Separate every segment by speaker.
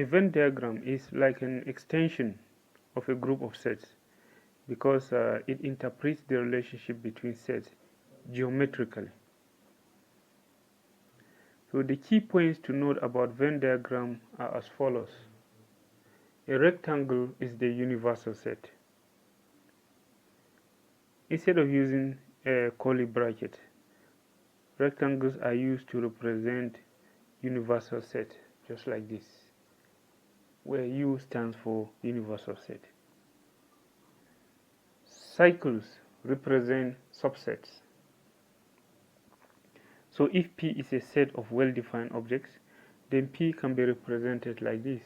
Speaker 1: A Venn diagram is like an extension of a group of sets because it interprets the relationship between sets geometrically. So the key points to note about Venn diagram are as follows. A rectangle is the universal set. Instead of using a curly bracket, rectangles are used to represent universal set, just like this, where U stands for universal set. Cycles represent subsets. So if P is a set of well-defined objects, then P can be represented like this.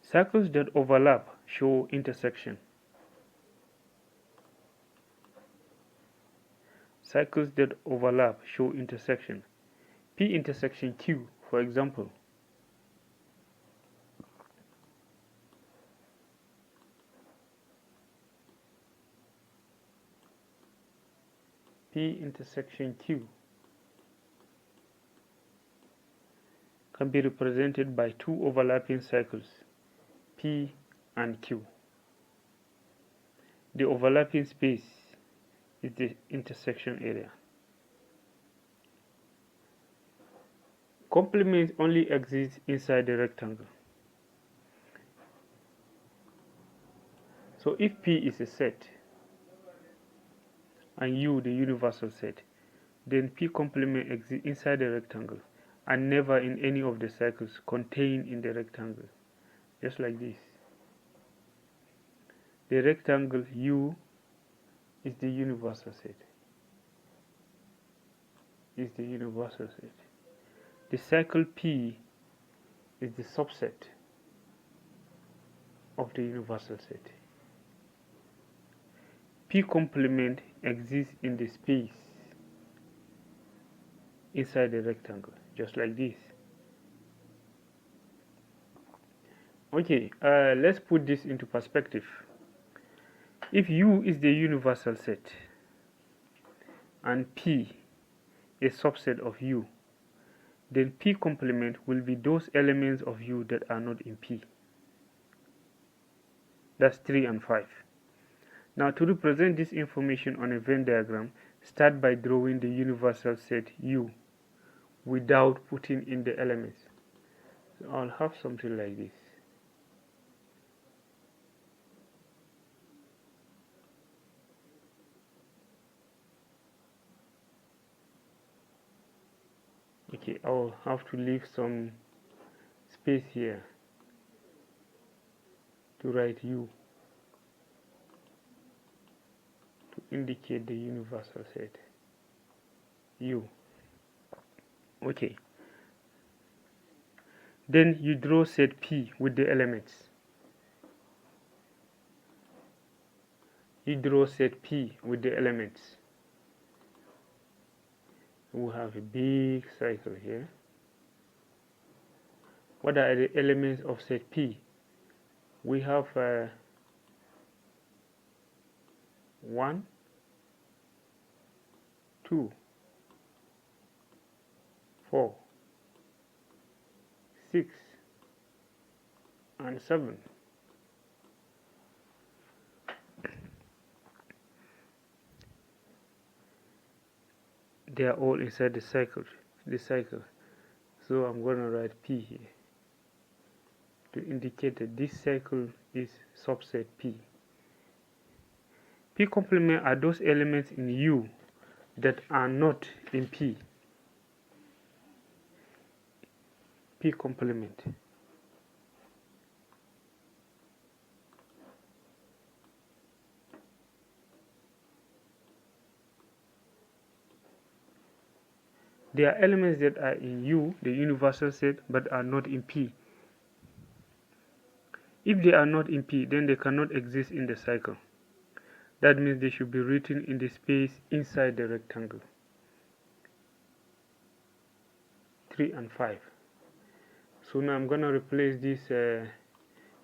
Speaker 1: Circles that overlap show intersection. Cycles that overlap show intersection. P intersection Q, for example. P intersection Q can be represented by two overlapping cycles, P and Q. The overlapping space is the intersection area. Complements only exist inside the rectangle. So if P is a set and U the universal set, then P complement exists inside the rectangle and never in any of the cycles contained in the rectangle, just like this. The rectangle U is the universal set. The cycle P is the subset of the universal set. P complement exists in the space inside the rectangle, just like this. Okay, let's put this into perspective. If U is the universal set and P a subset of U, then P complement will be those elements of U that are not in P. That's 3 and 5. Now to represent this information on a Venn diagram, start by drawing the universal set U without putting in the elements. So I'll have something like this. Okay, I'll have to leave some space here to write U to indicate the universal set U. Okay. Then you draw set P with the elements. We have a big cycle here. What are the elements of set P? We have 1, 2, 4, 6, and 7. They are all inside the cycle. So I'm going to write P here to indicate that this cycle is subset P. P complement are those elements in U that are not in P. P complement. There are elements that are in U, the universal set, but are not in P. If they are not in P, then they cannot exist in the cycle. That means they should be written in the space inside the rectangle. 3 and 5. So now I'm going to replace this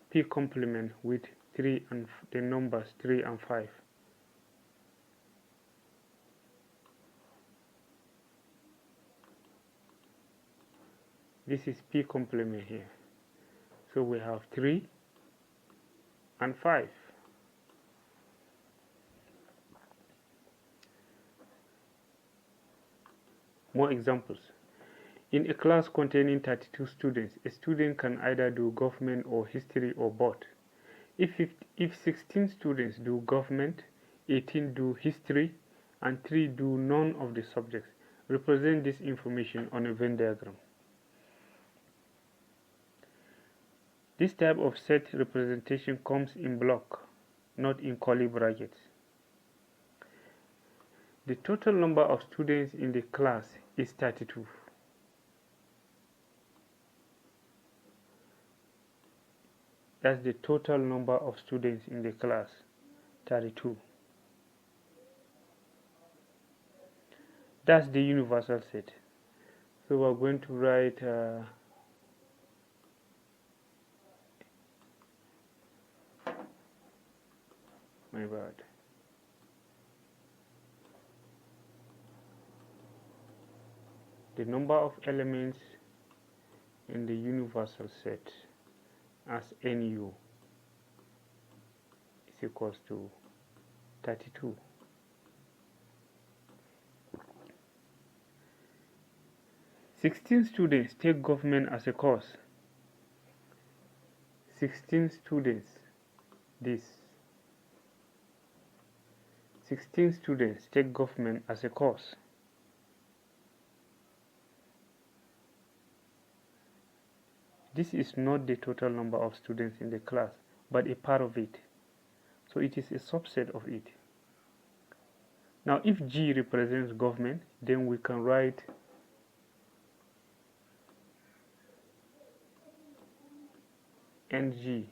Speaker 1: P complement with 3 and the numbers 3 and 5. This is P complement here. So we have 3 and 5. More examples. In a class containing 32 students, a student can either do government or history or both. If 16 students do government, 18 do history, and 3 do none of the subjects, represent this information on a Venn diagram. This type of set representation comes in block, not in curly brackets. The total number of students in the class is 32. That's the total number of students in the class, 32. That's the universal set. So we're going to write my bad. The number of elements in the universal set as NU is equals to 32. Sixteen students take government as a course. 16 students, this. 16 students take government as a course. This is not the total number of students in the class, but a part of it. So it is a subset of it. Now if G represents government, then we can write NG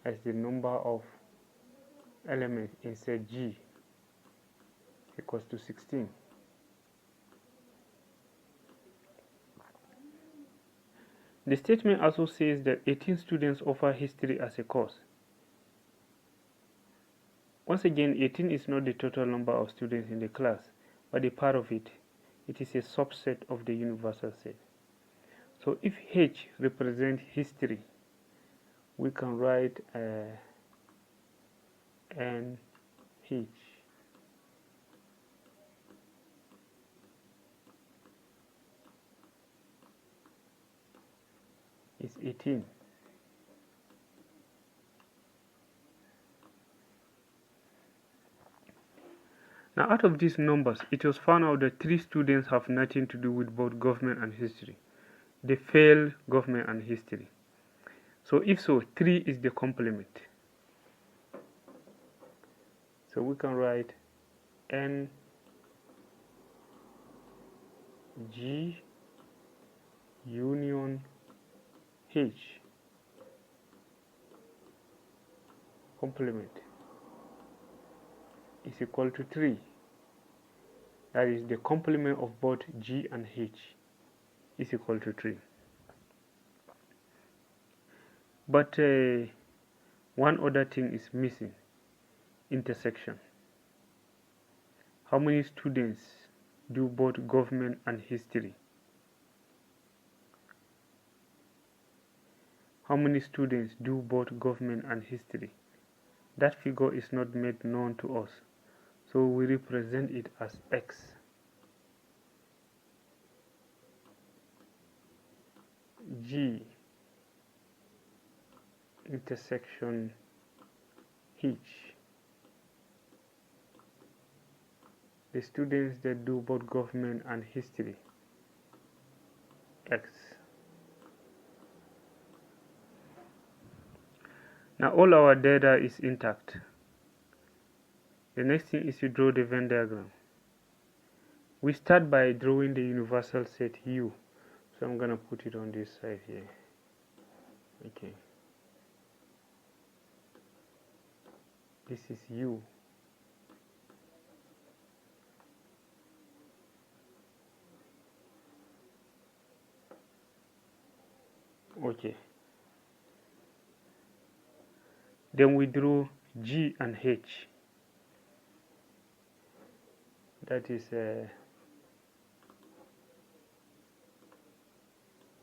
Speaker 1: as the number of elements in set G equals to 16. The statement also says that 18 students offer history as a course. Once again, 18 is not the total number of students in the class, but a part of it. It is a subset of the universal set. So if H represents history, we can write NH is 18. Now out of these numbers, it was found out that 3 students have nothing to do with both government and history. They failed government and history. So if so, 3 is the complement. So we can write N G union H complement is equal to 3. That is, the complement of both G and H is equal to 3. But one other thing is missing: intersection. How many students do both government and history? How many students do both government and history? That figure is not made known to us, so we represent it as X. G intersection H. The students that do both government and history, X. Now all our data is intact. The next thing is to draw the Venn diagram. We start by drawing the universal set U. So I'm going to put it on this side here. Okay. This is U. Okay. Then we drew G and H. That is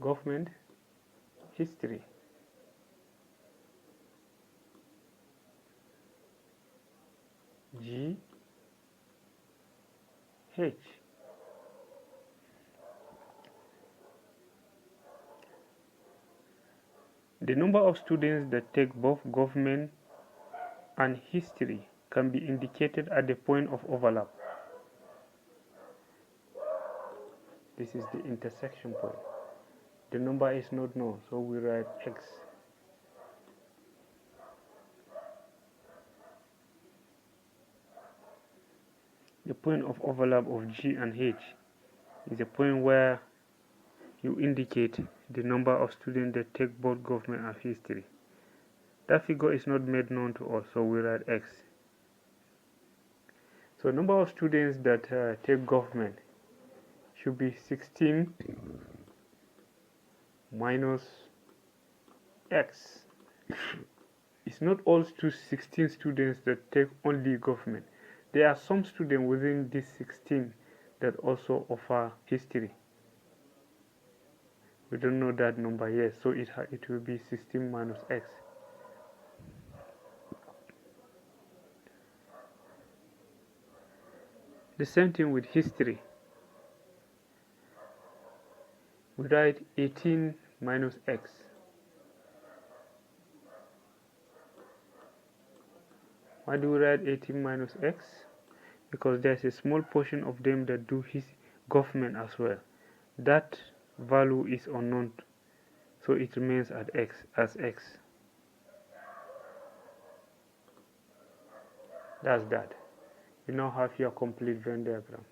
Speaker 1: government history. G H. The number of students that take both government and history can be indicated at the point of overlap. This is the intersection point. The number is not known, so we write X. The point of overlap of G and H is a point where you indicate the number of students that take both government and history. That figure is not made known to us, so we write X. So number of students that take government should be 16 minus X. It's not all 16 students that take only government. There are some students within this 16 that also offer history. We don't know that number yet, so it will be 16 minus X. The same thing with history. We write 18 minus X. Why do we write 18 minus X? Because there's a small portion of them that do his government as well. That value is unknown, so it remains at X as X. That's that. You now have your complete Venn diagram.